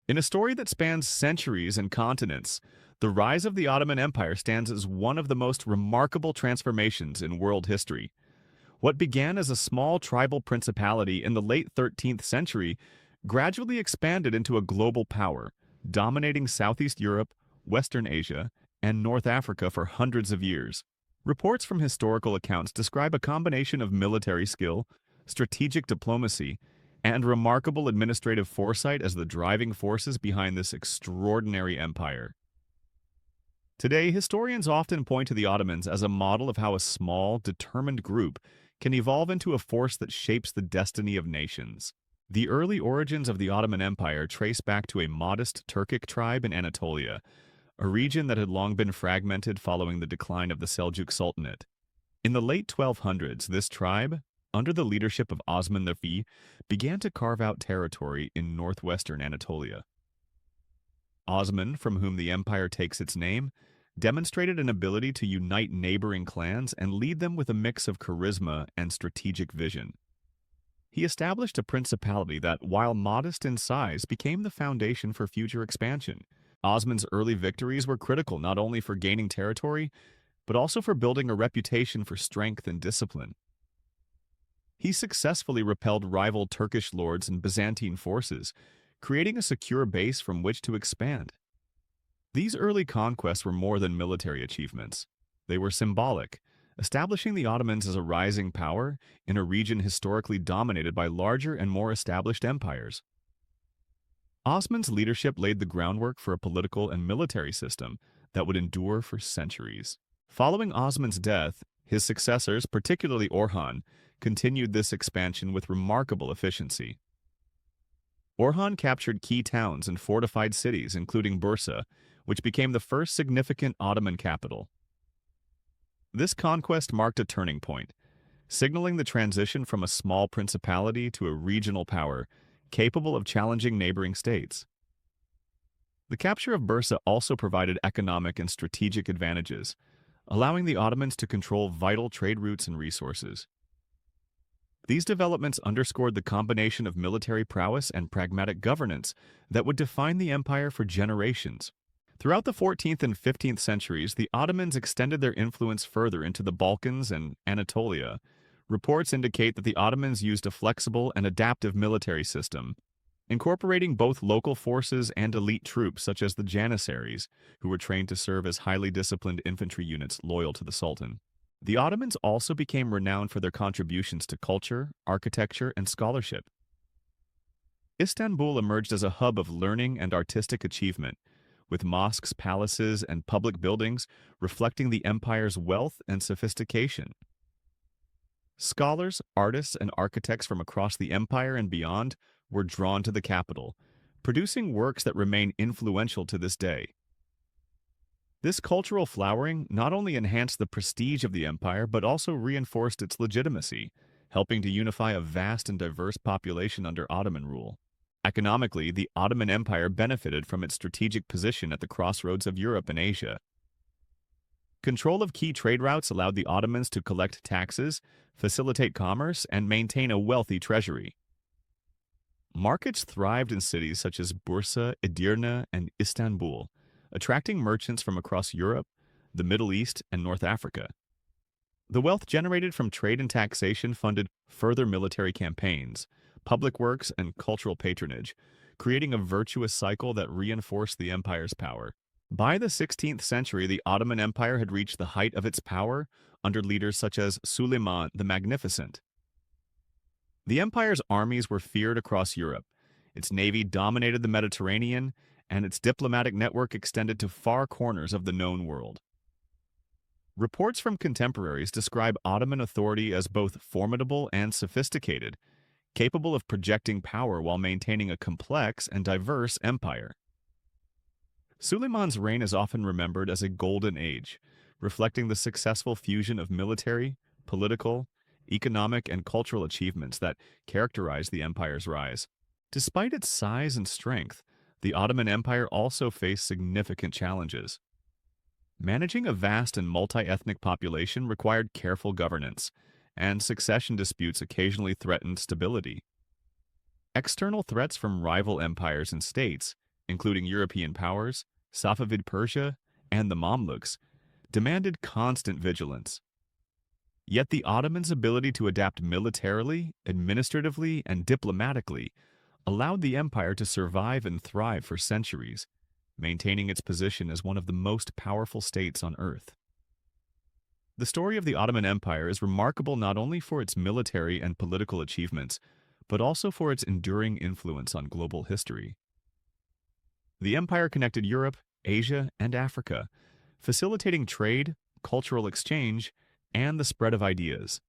In a story that spans centuries and continents, the rise of the Ottoman Empire stands as one of the most remarkable transformations in world history. What began as a small tribal principality in the late 13th century gradually expanded into a global power, dominating Southeast Europe, Western Asia, and North Africa for hundreds of years. Reports from historical accounts describe a combination of military skill, strategic diplomacy, and remarkable administrative foresight as the driving forces behind this extraordinary empire. Today, historians often point to the Ottomans as a model of how a small, determined group can evolve into a force that shapes the destiny of nations. The early origins of the Ottoman Empire trace back to a modest Turkic tribe in Anatolia, a region that had long been fragmented following the decline of the Seljuk Sultanate. In the late 1200s, this tribe, under the leadership of Osman Ghazi, began to carve out territory in northwestern Anatolia. Osman, from whom the empire takes its name, demonstrated an ability to unite neighboring clans and lead them with a mix of charisma and strategic vision. He established a principality that, while modest in size, became the foundation for future expansion. Osman's early victories were critical not only for gaining territory, but also for building a reputation for strength and discipline. He successfully repelled rival Turkish lords and Byzantine forces, creating a secure base from which to expand. These early conquests were more than military achievements. They were symbolic, establishing the Ottomans as a rising power in a region historically dominated by larger and more established empires. Osman's leadership laid the groundwork for a political and military system that would endure for centuries. Following Osman's death, his successors, particularly Orhan, continued this expansion with remarkable efficiency. Orhan captured key towns and fortified cities, including Bursa, which became the first significant Ottoman capital. This conquest marked a turning point, signaling the transition from a small principality to a regional power capable of challenging neighboring states. The capture of Bursa also provided economic and strategic advantages, allowing the Ottomans to control vital trade routes and resources. These developments underscored the combination of military prowess and pragmatic governance that would define the empire for generations. Throughout the 14th and 15th centuries, the Ottomans extended their influence further into the Balkans and Anatolia. Reports indicate that the Ottomans used a flexible and adaptive military system, incorporating both local forces and elite troops such as the Janissaries, who were trained to serve as highly disciplined infantry units loyal to the Sultan. The Ottomans also became renowned for their contributions to culture, architecture, and scholarship. Istanbul emerged as a hub of learning and artistic achievement, with mosques, palaces, and public buildings reflecting the empire's wealth and sophistication. Scholars, artists, and architects from across the empire and beyond were drawn to the capital, producing works that remain influential to this day. This cultural flowering not only enhanced the prestige of the empire, but also reinforced its legitimacy, helping to unify a vast and diverse population under Ottoman rule. Economically, the Ottoman Empire benefited from its strategic position at the crossroads of Europe and Asia. Control of key trade routes allowed the Ottomans to collect taxes, facilitate commerce, and maintain a wealthy treasury. Markets thrived in cities such as Bursa, Edirne, and Istanbul, attracting merchants from across Europe, the Middle East, and North Africa. The wealth generated from trade and taxation funded further military campaigns, public works, and cultural patronage, creating a virtuous cycle that reinforced the empire's power. By the 16th century, the Ottoman Empire had reached the height of its power under leaders such as Suleiman the Magnificent. The empire's armies were feared across Europe, its navy dominated the Mediterranean, and its diplomatic network extended to far corners of the known world. Reports from contemporaries describe Ottoman authority as both formidable and sophisticated, capable of projecting power while maintaining a complex and diverse empire. Suleiman's reign is often remembered as a golden age, reflecting the successful fusion of military, political, economic, and cultural achievements that characterized the empire's rise. Despite its size and strength, the Ottoman Empire also faced significant challenges. Managing a vast and multi-ethnic population required careful governance, and succession disputes occasionally threatened stability. External threats from rival empires and states, including European powers, Safavid Persia, and the Mamluks, demanded constant vigilance. Yet the Ottomans' ability to adapt militarily, administratively, and diplomatically allowed the empire to survive and thrive for centuries, maintaining its position as one of the most powerful states on earth. The story of the Ottoman Empire is remarkable not only for its military and political achievements, but also for its enduring influence on global history. The empire connected Europe, Asia, and Africa, facilitating trade, cultural exchange, and the spread of ideas.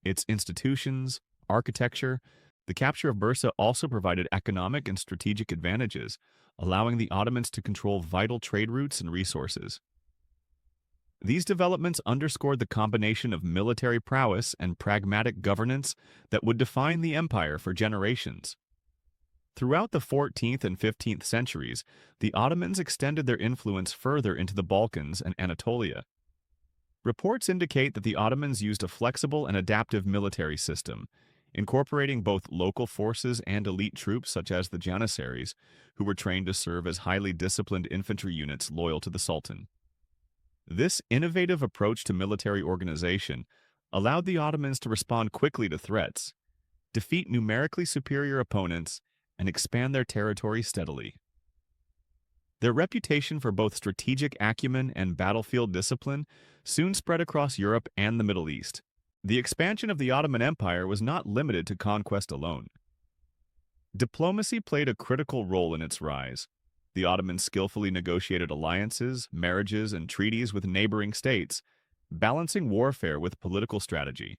Its institutions, architecture, the capture of Bursa also provided economic and strategic advantages, allowing the Ottomans to control vital trade routes and resources. These developments underscored the combination of military prowess and pragmatic governance that would define the empire for generations. Throughout the 14th and 15th centuries, the Ottomans extended their influence further into the Balkans and Anatolia. Reports indicate that the Ottomans used a flexible and adaptive military system, incorporating both local forces and elite troops such as the Janissaries, who were trained to serve as highly disciplined infantry units loyal to the Sultan. This innovative approach to military organization allowed the Ottomans to respond quickly to threats, defeat numerically superior opponents, and expand their territory steadily. Their reputation for both strategic acumen and battlefield discipline soon spread across Europe and the Middle East. The expansion of the Ottoman Empire was not limited to conquest alone. Diplomacy played a critical role in its rise. The Ottomans skillfully negotiated alliances, marriages, and treaties with neighboring states, balancing warfare with political strategy.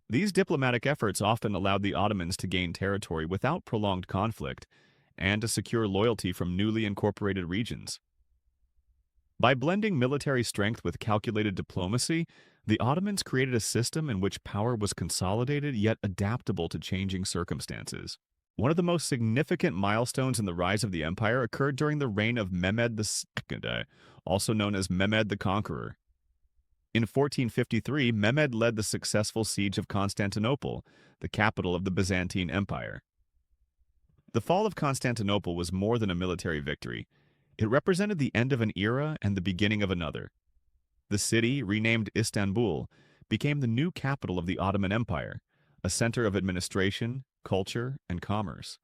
These diplomatic efforts often allowed the Ottomans to gain territory without prolonged conflict and to secure loyalty from newly incorporated regions. By blending military strength with calculated diplomacy, the Ottomans created a system in which power was consolidated yet adaptable to changing circumstances. One of the most significant milestones in the rise of the empire occurred during the reign of Mehmed II, also known as Mehmed the Conqueror. In 1453, Mehmed led the successful siege of Constantinople, the capital of the Byzantine Empire. The fall of Constantinople was more than a military victory. It represented the end of an era and the beginning of another. The city, renamed Istanbul, became the new capital of the Ottoman Empire, a center of administration, culture, and commerce.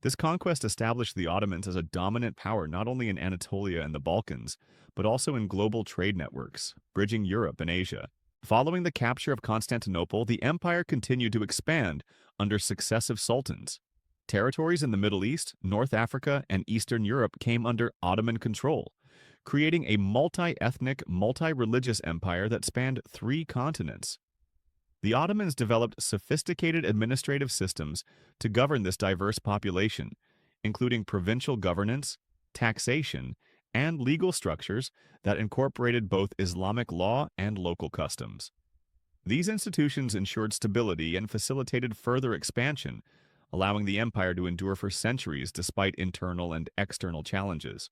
This conquest established the Ottomans as a dominant power not only in Anatolia and the Balkans, but also in global trade networks, bridging Europe and Asia. Following the capture of Constantinople, the empire continued to expand under successive sultans. Territories in the Middle East, North Africa, and Eastern Europe came under Ottoman control, creating a multi-ethnic, multi-religious empire that spanned 3 continents. The Ottomans developed sophisticated administrative systems to govern this diverse population, including provincial governance, taxation, and legal structures that incorporated both Islamic law and local customs. These institutions ensured stability and facilitated further expansion, allowing the empire to endure for centuries despite internal and external challenges.